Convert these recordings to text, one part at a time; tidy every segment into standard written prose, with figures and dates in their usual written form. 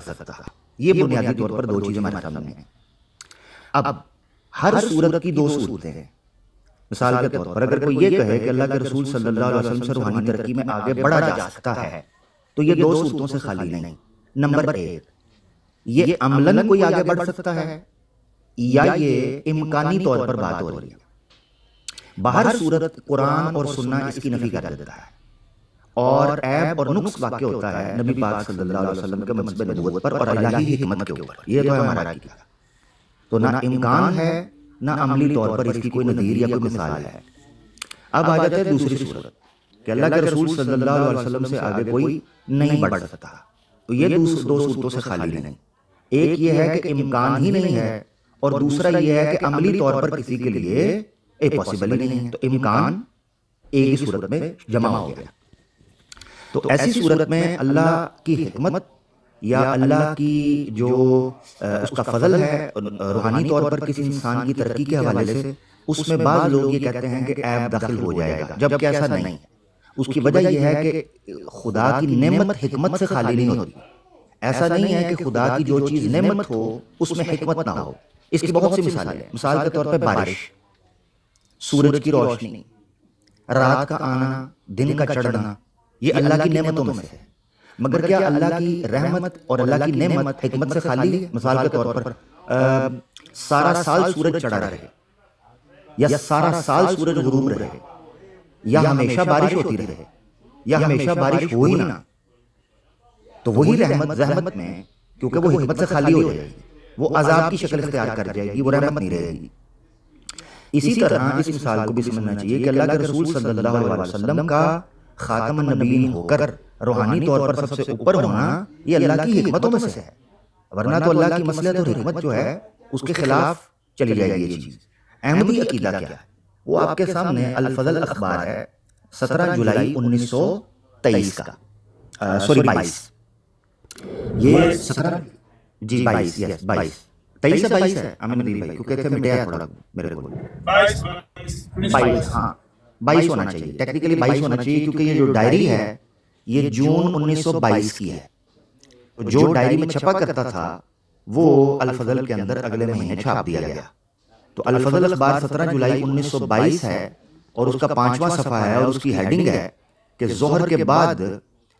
سکتا. یہ بنیادی طور پر دو چیزیں ہمارے سامنے ہیں. اب ہر صورت کی دو صورتیں ہیں. مثال کے طور پر اگر کوئی یہ کہے کہ اللہ کے رسول صلی اللہ علیہ وسلم سے روحانی ترقی میں آگے بڑھا جا سکتا ہے تو یہ دو صورتوں سے خالی نہیں. نمبر ایک، یہ عملاً کوئی آگے بڑھ سکتا ہے یا یہ امکانی طور پر بات ہو رہی ہے. باہر صورت قرآن اور سنہ اس کی نفی کر دیتا ہے اور عیب اور نقص واقع ہوتا ہے نبی پاک صلی اللہ علیہ وسلم کے منصب نبوت پر اور الہی حکمت کے اوپر. یہ تو ہے ہمارا عقیدہ. تو نہ امکان ہے نہ عملی طور پر اس کی کوئی نظیر یا کوئی مثال ہے. اب آ جاتے ہیں دوسری صورت کہ اللہ کے رسول صلی اللہ علیہ وسلم سے آگے کوئی نہیں بڑھ سکتا. تو یہ دو صورتوں سے خالی نہیں. ایک یہ ہے کہ امکان ہی نہیں ہے اور دوسرا یہ ہے کہ عملی طور پر کسی کے لیے پاسبل ہی نہیں ہے. تو امکان ایک ہی صورت میں جمع ہو گیا. تو ایسی صورت میں اللہ کی حکمت یا اللہ کی جو اس کا فضل ہے روحانی طور پر کسی انسان کی ترقی کے حوالے سے، اس میں بعض لوگ یہ کہتے ہیں کہ عیب داخل ہو جائے گا، جبکہ ایسا نہیں ہے. اس کی وجہ یہ ہے کہ خدا کی نعمت حکمت سے خالی نہیں ہوتی. ایسا نہیں ہے کہ خدا کی جو چیز نعمت ہو اس میں حکمت نہ ہو. اس کی بہت سی مثالیں ہیں. مثال کے طور پہ بارش، سورج کی روشنی، رات کا آنا، دن کا چڑھنا، یہ اللہ کی نعمتوں میں سے ہے. مگر کیا اللہ کی رحمت اور اللہ کی نعمت حکمت سے خالی ہے؟ مثال کے طور پر سارا سال سورج چڑھا رہے یا سارا سال سورج غروب رہے یا ہمیشہ بارش ہوتی رہے یا ہمیشہ بارش ہو ہی نہ، تو وہی رحمت میں، کیونکہ وہ حکمت سے خالی ہو جائے گی، وہ عذاب کی شکل اختیار کر جائے گی، وہ رحمت نہیں رہے گی. اسی طرح اس مثال کو بھی سمجھنا چاہیے کہ اللہ کے رسول صلی اللہ علیہ وسلم کا خاتم النبیین ہو کر روحانی طور پر سب سے اوپر ہونا یہ اللہ کی حکمتوں میں سے ہے. ورنہ تو اللہ کی مصلحت اور حکمت جو ہے اس کے خلاف چلی جائے گی یہ چیز. احمدی عقیدہ کیا ہے وہ آپ کے سامنے الفضل اخبار ہے 17 جولائی 1923 کا، سوری 22، یہ 17 جی 22 یس 22 23 سے 22 ہے امین ندیر بھائی، کیونکہ تھے مٹیا تھوڑا میرے کو 22 ہاں 22 ہونا چاہیے، ٹیکنیکلی 22 ہونا چاہیے کیونکہ یہ جو ڈائری ہے یہ جون 1922 کی ہے. جو ڈائری میں چھپا کرتا تھا وہ الفضل کے اندر اگلے مہینے چھاپ دیا گیا. تو الفضل اخبار 17 جولائی 1922 ہے اور اس کا 5واں صفحہ ہے اور اس کی ہیڈنگ ہے کہ ظہر کے بعد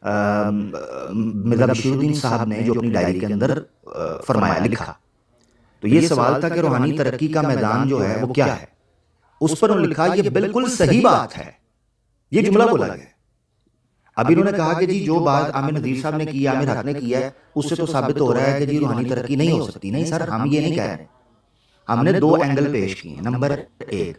مرزا بشیر الدین صاحب نے جو اپنی ڈائری کے اندر فرمایا لکھا. تو یہ سوال تھا کہ روحانی ترقی کا میدان جو ہے وہ کیا ہے. اس پر انہوں نے لکھا یہ بالکل صحیح بات ہے، یہ جملہ بولا گیا. اب انہوں نے کہا کہ جی جو بات عامر نذیر صاحب نے کی، عامر حق نے کی ہے، اس سے تو ثابت ہو رہا ہے کہ جی روحانی ترقی نہیں ہو سکتی. نہیں سر، ہم یہ نہیں کہہ رہے. ہم نے 2 اینگل پیش کیے. نمبر 1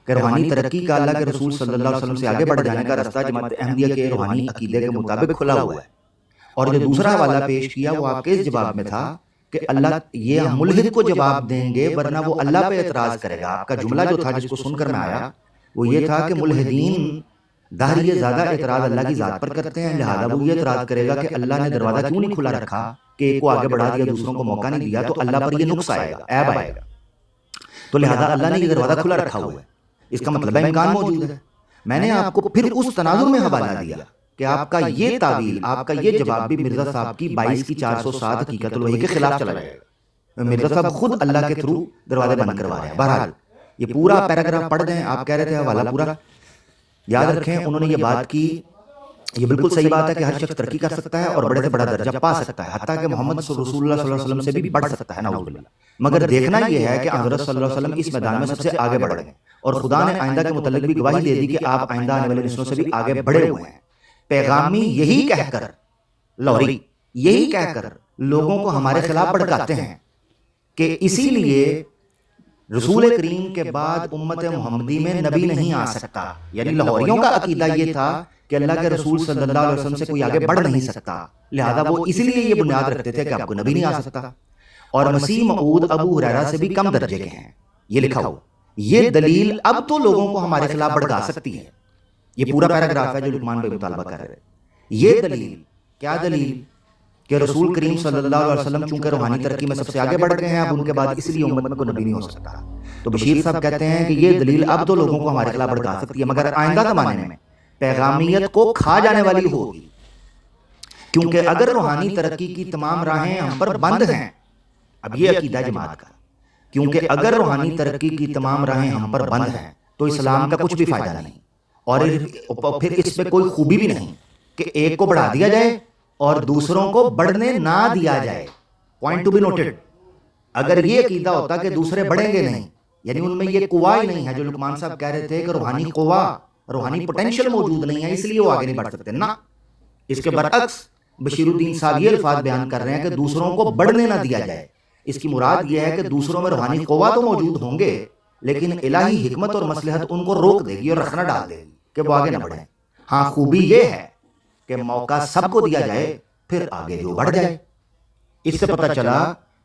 کہ روحانی ترقی کا اللہ کے رسول صلی اللہ علیہ وسلم سے آگے بڑھ جانے کا راستہ جماعت احمدیہ کے روحانی عقیدے کے مطابق کھلا ہوا ہے. اور جو دوسرا حوالہ پیش کیا وہ آپ کے اس جواب میں تھا کہ اللہ یہ ہم ملحد کو جواب دیں گے ورنہ وہ اللہ پہ اعتراض کرے گا. آپ کا جملہ جو تھا جس کو سن کر میں آیا وہ یہ تھا کہ ملحدین دہریہ زیادہ اعتراض اللہ کی ذات پر کرتے ہیں، لہذا وہ یہ اعتراض کرے گا کہ اللہ نے دروازہ کیوں نہیں کھلا رکھا کہ ایک کو آگے بڑھا دیا دوسروں کو موقع نہیں دیا، تو اللہ پر یہ نقص آئے گا، عیب آئے گا. تو لہذا اللہ نے یہ دروازہ کھلا رکھا ہوا ہے، اس کا مطلب ہے امکان موجود ہے. میں نے آپ کو پھر اس تناظر میں حوالہ دیا کہ آپ کا یہ تعویل، آپ کا یہ جواب بھی مرزا صاحب کی 22 کی 407 حقیقت الوحی کے خلاف چلا جائے گا. مرزا صاحب خود اللہ کے تھرو دروازے بند کروا رہے ہیں. بہرحال یہ پورا پیراگراف پڑھ دیں. آپ کہہ رہے تھے حوالہ پورا یاد رکھیں. انہوں نے یہ بات کی، یہ بالکل صحیح بات ہے کہ ہر شخص ترقی کر سکتا ہے اور بڑے سے بڑا درجہ پا سکتا ہے، حتیٰ کہ محمد رسول اللہ صلی اللہ علیہ وسلم سے بھی بڑھ سکتا ہے، نعوذ باللہ. مگر دیکھنا یہ ہے کہ حضرت صلی اللہ علیہ وسلم اس میدان میں سب سے آگے بڑھ گئے اور خدا نے آئندہ کے متعلق بھی گواہی دے دی کہ آپ آئندہ آنے والے نسلوں سے بھی آگے بڑھے ہوئے ہیں. پیغامی یہی کہہ کر لوری یہی کہہ کر لوگوں کو ہمارے خلاف بھڑکاتے ہیں کہ اسی لیے رسول کریم کے بعد امت محمدی میں نبی نہیں آ سکتا. یعنی لاہوریوں کا عقیدہ یہ تھا کہ اللہ کے رسول صلی اللہ علیہ وسلم سے کوئی آگے بڑھ نہیں سکتا، لہذا وہ اسی لیے یہ بنیاد رکھتے تھے کہ آپ کو نبی نہیں آ سکتا. اور مسیح موعود ابو ہریرہ سے بھی کم درجے کے ہیں، یہ لکھا ہوا. یہ دلیل اب تو لوگوں کو ہمارے خلاف بھڑکا سکتی ہے. یہ پورا پیراگراف ہے جو لقمان بھائی مطالبہ کر رہے ہیں. یہ دلیل کیا دلیل کہ رسول کریم صلی اللہ علیہ وسلم چونکہ روحانی ترقی میں سب سے آگے بڑھ گئے ہیں، اب ان کے بعد اس لیے امت میں کوئی نبی نہیں ہو سکتا. تو بشیر صاحب کہتے ہیں کہ یہ دلیل اب تو لوگوں کو ہمارے خلاف بھڑکا سکتی ہے، مگر آئندہ زمانے میں پیغامیت کو کھا جانے والی ہوگی، کیونکہ اگر روحانی ترقی کی تمام راہیں ہم پر بند ہیں، اب یہ عقیدہ جماعت کا، کیونکہ اگر روحانی ترقی کی تمام راہیں ہم پر بند ہیں تو اسلام کا کچھ بھی فائدہ نہیں، اور پھر اس پہ کوئی خوبی بھی نہیں کہ ایک کو بڑھا دیا جائے اور دوسروں کو بڑھنے نہ دیا جائے. Point to be noted. اگر یہ عقیدہ ہوتا کہ دوسرے بڑھیں گے نہیں، یعنی ان میں یہ قوہ ہی نہیں ہے جو لقمان صاحب کہہ رہے تھے کہ روحانی قوہ، روحانی پوٹینشیل موجود نہیں ہے اس لیے وہ آگے نہیں بڑھ سکتے، نہ اس کے برعکس بشیر الدین صاحب یہ الفاظ بیان کر رہے ہیں کہ دوسروں کو بڑھنے نہ دیا جائے. اس کی مراد یہ ہے کہ دوسروں میں روحانی قوہ تو موجود ہوں گے لیکن الہی حکمت اور مصلحت ان کو روک دے گی اور رخنہ ڈال دے گی کہ وہ آگے نہ بڑھیں. ہاں خوبی یہ ہے کہ موقع سب کو دیا جائے پھر آگے جو بڑھ جائے. اس سے پتہ چلا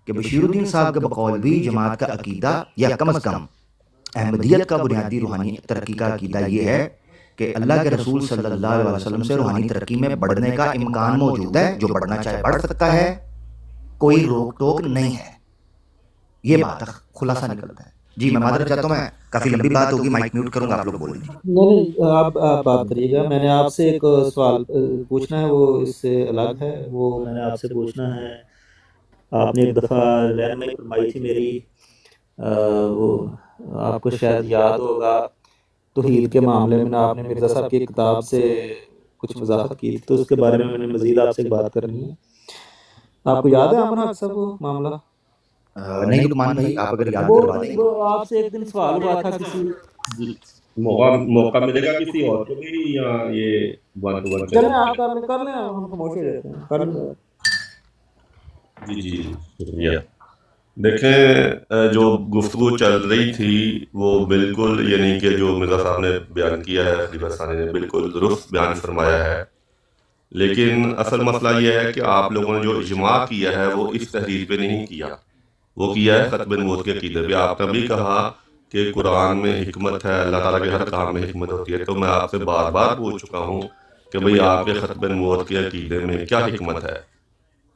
کہ بشیر الدین صاحب کے بقول بھی جماعت کا عقیدہ یا کم از کم احمدیت کا بنیادی روحانی ترقی کا عقیدہ یہ ہے کہ اللہ کے رسول صلی اللہ علیہ وسلم سے روحانی ترقی میں بڑھنے کا امکان موجود ہے، جو بڑھنا چاہے بڑھ سکتا ہے، کوئی روک ٹوک نہیں ہے. یہ بات خلاصہ نکلتا ہے. جی میں معذرت چاہتا ہوں، میں کافی لمبی بات ہوگی، مائک میوٹ کروں گا، آپ لوگ بول لیجیے. نہیں آپ بات کریے گا. میں نے آپ سے ایک سوال پوچھنا ہے، وہ اس سے الگ ہے. وہ میں نے آپ سے پوچھنا ہے، آپ نے ایک دفعہ رہنمائی فرمائی تھی میری، وہ آپ کو شاید یاد ہوگا، توحید کے معاملے میں آپ نے مرزا صاحب کی کتاب سے کچھ وضاحت کی تھی، تو اس کے بارے میں نے مزید آپ سے بات کرنی ہے. آپ کو یاد ہے امن حق صاحب وہ معاملہ؟ نہیں لقمان بھائی، آپ اگر یاد کروا دیں. وہ آپ سے ایک دن سوال ہوا تھا کسی، جی موقع ملے گا کسی اور کو بھی، یا یہ ون ٹو ون چلیں آپ کر لیں، ہم خاموش ہی رہتے ہیں، کر لیں. جی جی شکریہ. دیکھیں جو گفتگو چل رہی تھی وہ بالکل، یعنی کہ جو مرزا صاحب نے بیان کیا ہے، خلیفہ ثانی نے بالکل درست بیان فرمایا ہے. لیکن اصل مسئلہ یہ ہے کہ آپ لوگوں نے جو اجماع کیا ہے وہ اس تحریر پہ نہیں کیا، وہ کیا ہے ختم نبوت کے عقیدے پہ. آپ نے بھی کہا کہ قرآن میں حکمت ہے، اللہ تعالیٰ کے ہر کام میں حکمت ہوتی ہے. تو میں آپ سے بار بار پوچھ چکا ہوں کہ بھئی آپ کے ختم نبوت کے عقیدے میں کیا حکمت ہے،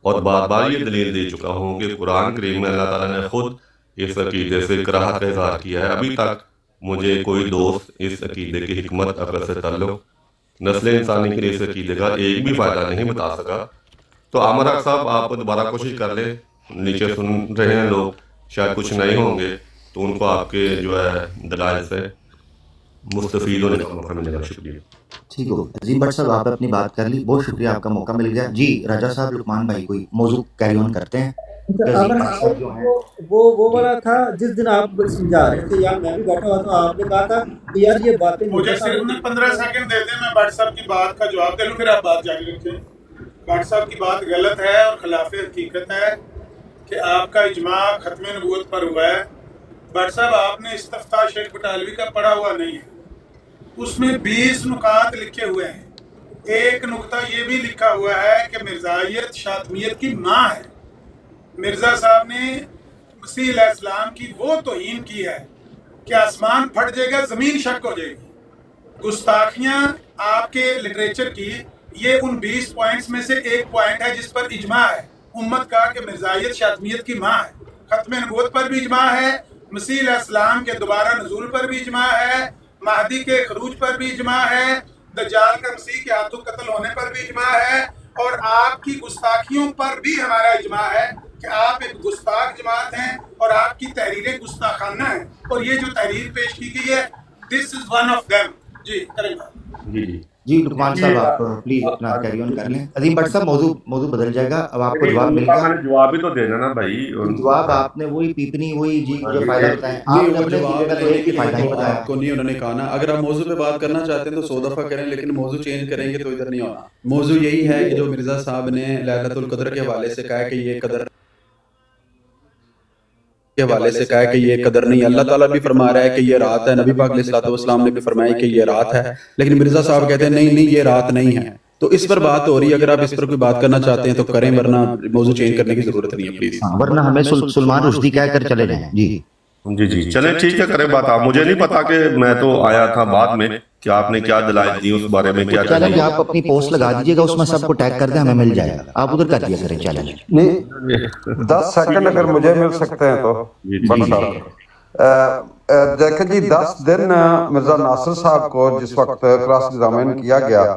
اور بار بار یہ دلیل دے چکا ہوں کہ قرآن کریم میں اللہ تعالیٰ نے خود اس عقیدے سے کراہت کا اظہار کیا ہے. ابھی تک مجھے کوئی دوست اس عقیدے کی حکمت عقل سے تعلق نسل انسانی کے لیے اس عقیدے کا ایک بھی فائدہ نہیں بتا سکا. تو عامر حق صاحب آپ دوبارہ کوشش کر لیں، نیچے سن رہے ہیں لوگ، شاید کچھ نہیں ہوں گے تو ان کو آپ کے جو ہے دلائل سے مستفید ہونے کا موقع ملے گا. شکریہ. ٹھیک ہو عظیم بٹ صاحب، آپ اپنی بات کر لی، بہت شکریہ، آپ کا موقع مل گیا. جی راجہ صاحب، لقمان بھائی کوئی موضوع کیری آن کرتے ہیں. وہ والا تھا جس دن آپ سمجھا رہے تھے، یار میں بھی بیٹھا ہوا تھا، آپ نے کہا تھا کہ یار یہ باتیں مجھے صرف 15 سیکنڈ دے دیں، میں بٹ صاحب کی بات کا جواب دے لوں، پھر آپ بات جاری رکھیں. بٹ صاحب کی بات غلط ہے اور خلاف حقیقت ہے کہ آپ کا اجماع ختم نبوت پر ہوا ہے. بٹ صاحب آپ نے استفتاء شیخ بٹالوی کا پڑھا ہوا نہیں ہے، اس میں 20 نکات لکھے ہوئے ہیں. ایک نکتہ یہ بھی لکھا ہوا ہے کہ مرزائیت شاطمیت کی ماں ہے. مرزا صاحب نے مسیح علیہ السلام کی وہ توہین کی ہے کہ آسمان پھٹ جائے گا، زمین شک ہو جائے گی. گستاخیاں آپ کے لٹریچر کی، یہ ان 20 پوائنٹس میں سے ایک پوائنٹ ہے جس پر اجماع ہے امت کا کہ مرزائیت شاطمیت کی ماں ہے. ختم نبوت پر بھی اجماع ہے، مسیح علیہ السلام کے دوبارہ نزول پر بھی اجماع ہے، مہدی کے خروج پر بھی اجماع ہے، دجال کا مسیح کے ہاتھوں قتل ہونے پر بھی اجماع ہے، اور آپ کی گستاخیوں پر بھی ہمارا اجماع ہے کہ آپ ایک گستاخ جماعت ہیں اور آپ کی تحریریں گستاخانہ ہیں، اور یہ جو تحریر پیش کی گئی ہے دس از ون آف دیم. جی کریں گا. جی لقمان صاحب آپ پلیز اپنا کیری آن کر لیں. عظیم بٹ صاحب موضوع بدل جائے گا، اب آپ کو جواب مل گیا. جواب بھی تو دینا نا بھائی. جواب آپ نے وہی پیپنی وہی جی جو فائدہ بتائیں، آپ نے اپنے عقیدے کا تو ایک بھی فائدہ نہیں بتایا. آپ کو نہیں انہوں نے کہا نا، اگر آپ موضوع پہ بات کرنا چاہتے ہیں تو 100 دفعہ کریں، لیکن موضوع چینج کریں گے تو ادھر نہیں ہونا. موضوع یہی ہے کہ جو مرزا صاحب نے لیلۃ القدر کے حوالے سے کہا کہ یہ قدر کے حوالے سے کہا کہ یہ قدر نہیں، اللہ تعالیٰ بھی فرما رہا ہے کہ یہ رات ہے، نبی پاک علیہ الصلوۃ والسلام نے بھی فرمایا کہ یہ رات ہے، لیکن مرزا صاحب کہتے ہیں نہیں یہ رات نہیں ہے. تو اس پر بات ہو رہی ہے، اگر آپ اس پر کوئی بات کرنا چاہتے ہیں تو کریں، ورنہ موضوع چینج کرنے کی ضرورت نہیں ہے پلیز. ورنہ ہمیں سلمان رشدی کہہ کر چلے جائیں. جی چلیں ٹھیک ہے، کریں بات. آپ مجھے نہیں پتا کہ میں تو آیا تھا بعد میں کہ آپ نے کیا دلائل دی اس بارے میں، کیا چیلنج آپ اپنی پوسٹ لگا دیجیے گا، اس میں سب کو ٹیگ کر دیں، ہمیں مل جائے گا. آپ ادھر کر دیا کریں چیلنج. نہیں 10 سیکنڈ اگر مجھے مل سکتے ہیں تو. دیکھیں جی 10 دن مرزا ناصر صاحب کو جس وقت کراس ایگزامن کیا گیا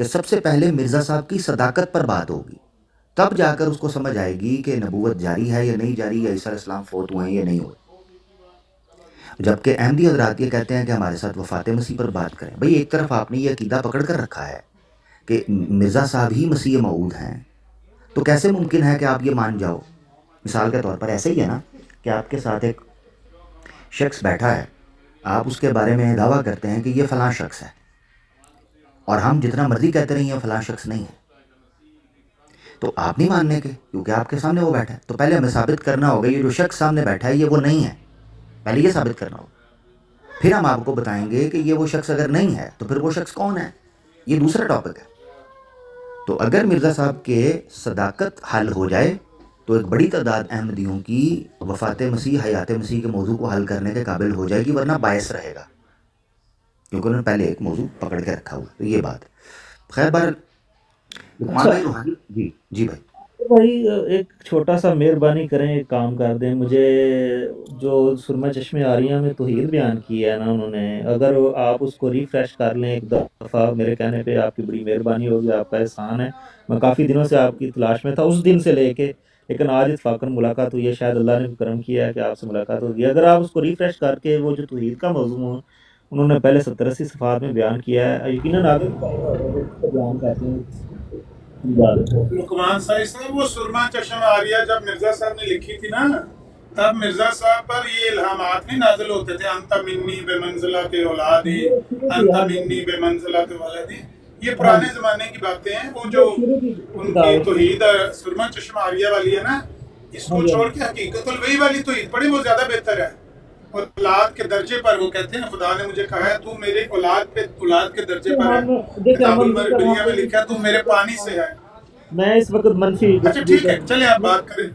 کہ سب سے پہلے مرزا صاحب کی صداقت پر بات ہوگی، تب جا کر اس کو سمجھ آئے گی کہ نبوت جاری ہے یا نہیں جاری، یا عیسیٰ علیہ السلام فوت ہوئے ہیں یا نہیں ہوئے۔ جبکہ احمدی حضرات یہ کہتے ہیں کہ ہمارے ساتھ وفات مسیح پر بات کریں۔ بھئی ایک طرف آپ نے یہ عقیدہ پکڑ کر رکھا ہے کہ مرزا صاحب ہی مسیح موعود ہیں، تو کیسے ممکن ہے کہ آپ یہ مان جاؤ؟ مثال کے طور پر ایسے ہی ہے نا کہ آپ کے ساتھ ایک شخص بیٹھا ہے، آپ اس کے بارے میں دعویٰ کرتے ہیں کہ یہ فلاں شخص ہے، اور ہم جتنا مرضی کہتے رہیں یہ فلاں شخص نہیں ہے، تو آپ نہیں ماننے کے، کیونکہ آپ کے سامنے وہ بیٹھا ہے۔ تو پہلے ہمیں ثابت کرنا ہوگا یہ جو شخص سامنے بیٹھا ہے یہ وہ نہیں ہے، پہلے یہ ثابت کرنا ہوگا، پھر ہم آپ کو بتائیں گے کہ یہ وہ شخص اگر نہیں ہے تو پھر وہ شخص کون ہے، یہ دوسرا ٹاپک ہے۔ تو اگر مرزا صاحب کے صداقت حل ہو جائے تو ایک بڑی تعداد احمدیوں کی وفات مسیح، حیات مسیح کے موضوع کو حل کرنے کے قابل ہو جائے گی، ورنہ باعث رہے گا، کیونکہ انہوں نے پہلے ایک موضوع پکڑ کے رکھا ہوا۔ تو یہ بات خیر بار لقمان بھائی روحانی جی بھائی ایک چھوٹا سا مہربانی کریں، ایک کام کر دیں، مجھے جو سرمہ چشمے آریہ میں توحید بیان کی ہے نا انہوں نے، اگر آپ اس کو ریفریش کر لیں ایک دفعہ میرے کہنے پہ، آپ کی بڑی مہربانی ہوگی، آپ کا احسان ہے۔ میں کافی دنوں سے آپ کی تلاش میں تھا، اس دن سے لے کے، لیکن آج اتفاقاً ملاقات ہوئی ہے، شاید اللہ نے کرم کیا ہے کہ آپ سے ملاقات ہوگی۔ اگر آپ اس کو ریفریش کر کے وہ جو توحید کا موضوع انہوں نے پہلے 70-80 صفحات میں بیان کیا ہے، یقیناً آگے بیان کرتے ہیں۔ لقمان صاحب وہ سرما چشم آریہ جب مرزا صاحب نے لکھی تھی نا، تب مرزا صاحب پر یہ الہامات نہیں نازل ہوتے تھے، انت منی بے منزلت اولادی، انت منی بے منزلت ولدی، یہ پرانے زمانے کی باتیں ہیں۔ وہ جو ان کی توحید سرما چشم آریہ والی ہے نا، اس کو چھوڑ کے حقیقت الوحی والی توحید پڑھی، وہ زیادہ بہتر ہے۔ اولاد کے درجے پر وہ کہتے ہیں خدا نے مجھے کہا ہے تو میرے اولاد کے درجے پر ہے، کتاب المربریہ میں لکھا ہے تو میرے پانی سے ہے۔ میں اس وقت منفی، اچھا ٹھیک ہے، چلیں آپ بات کریں۔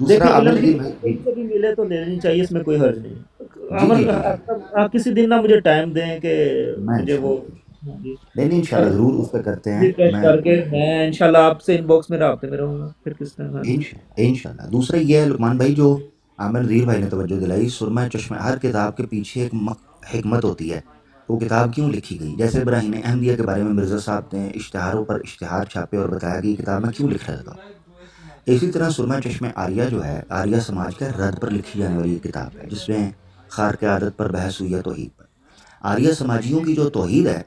دوسرا کبھی ملے تو لینی چاہیے، اس میں کوئی حرج نہیں۔ آپ کسی دن نہ مجھے ٹائم دیں کہ مجھے وہ نہیں انشاءاللہ ضرور اس پہ کرتے ہیں، کر کے میں انشاءاللہ آپ سے ان باکس میں رابطے میں رہوں گا پھر کس طرح انشاءاللہ۔ دوسرا یہ ہے لقمان بھائی جو عامر نذیر بھائی نے توجہ دلائی، سرمہ چشمہ، ہر کتاب کے پیچھے ایک حکمت ہوتی ہے، وہ کتاب کیوں لکھی گئی۔ جیسے براہین احمدیہ کے بارے میں مرزا صاحب نے اشتہاروں پر اشتہار چھاپے اور بتایا کہ یہ کتاب میں کیوں لکھ رہا تھا۔ اسی طرح سرمہ چشمہ آریہ جو ہے، آریہ سماج کے رد پر لکھی جانے والی کتاب ہے، جس میں خارق عادت پر بحث ہوئی ہے، توحید پر۔ آریہ سماجیوں کی جو توحید ہے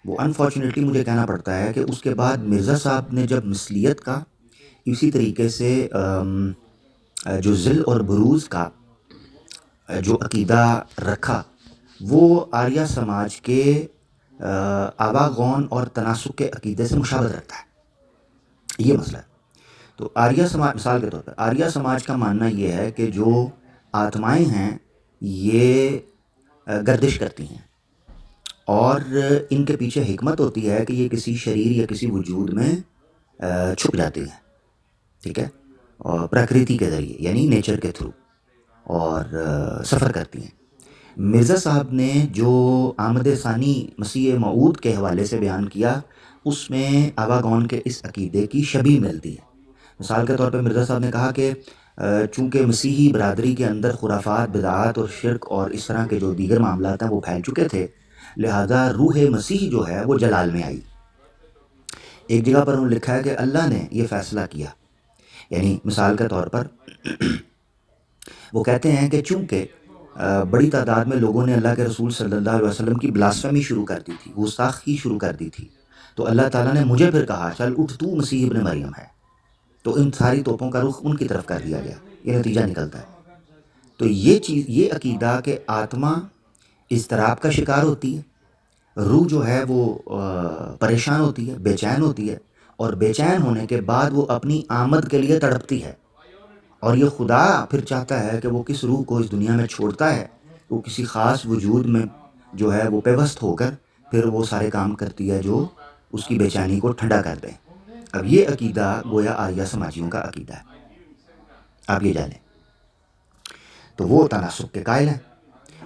وہ انفارچونیٹلی مجھے کہنا پڑتا ہے کہ اس کے بعد مرزا صاحب نے جب مثلیت کا، اسی طریقے سے جو ذل اور بروز کا جو عقیدہ رکھا، وہ آریہ سماج کے آواغون اور تناسق کے عقیدے سے مشابہت رکھتا ہے، یہ مسئلہ ہے۔ تو آریہ سماج، مثال کے طور پر آریہ سماج کا ماننا یہ ہے کہ جو آتمائیں ہیں یہ گردش کرتی ہیں، اور ان کے پیچھے حکمت ہوتی ہے کہ یہ کسی شریر یا کسی وجود میں چھپ جاتی ہیں، ٹھیک ہے، اور پرکرتی کے ذریعے یعنی نیچر کے تھرو، اور سفر کرتی ہیں۔ مرزا صاحب نے جو آمد ثانی مسیح موعود کے حوالے سے بیان کیا، اس میں آواگون کے اس عقیدے کی شبیہ ملتی ہے۔ مثال کے طور پہ مرزا صاحب نے کہا کہ چونکہ مسیحی برادری کے اندر خرافات، بدعات اور شرک اور اس طرح کے جو دیگر معاملات ہیں وہ پھیل چکے تھے، لہذا روح مسیح جو ہے وہ جلال میں آئی۔ ایک جگہ پر انہوں نے لکھا ہے کہ اللہ نے یہ فیصلہ کیا، یعنی مثال کے طور پر وہ کہتے ہیں کہ چونکہ بڑی تعداد میں لوگوں نے اللہ کے رسول صلی اللہ علیہ وسلم کی بلاسفیمی شروع کر دی تھی، گستاخی شروع کر دی تھی، تو اللہ تعالیٰ نے مجھے پھر کہا چل اٹھ تو مسیح ابن مریم ہے، تو ان ساری توپوں کا رخ ان کی طرف کر دیا گیا، یہ نتیجہ نکلتا ہے۔ تو یہ چیز، یہ عقیدہ کہ آتما اضطراب کا شکار ہوتی ہے، روح جو ہے وہ پریشان ہوتی ہے، بے چین ہوتی ہے، اور بے چین ہونے کے بعد وہ اپنی آمد کے لیے تڑپتی ہے، اور یہ خدا پھر چاہتا ہے کہ وہ کس روح کو اس دنیا میں چھوڑتا ہے، وہ کسی خاص وجود میں جو ہے وہ پیوست ہو کر پھر وہ سارے کام کرتی ہے جو اس کی بے چینی کو ٹھنڈا کر دیں۔ اب یہ عقیدہ گویا آریہ سماجیوں کا عقیدہ ہے، آپ یہ جانیں۔ تو وہ تناسق کے قائل ہیں۔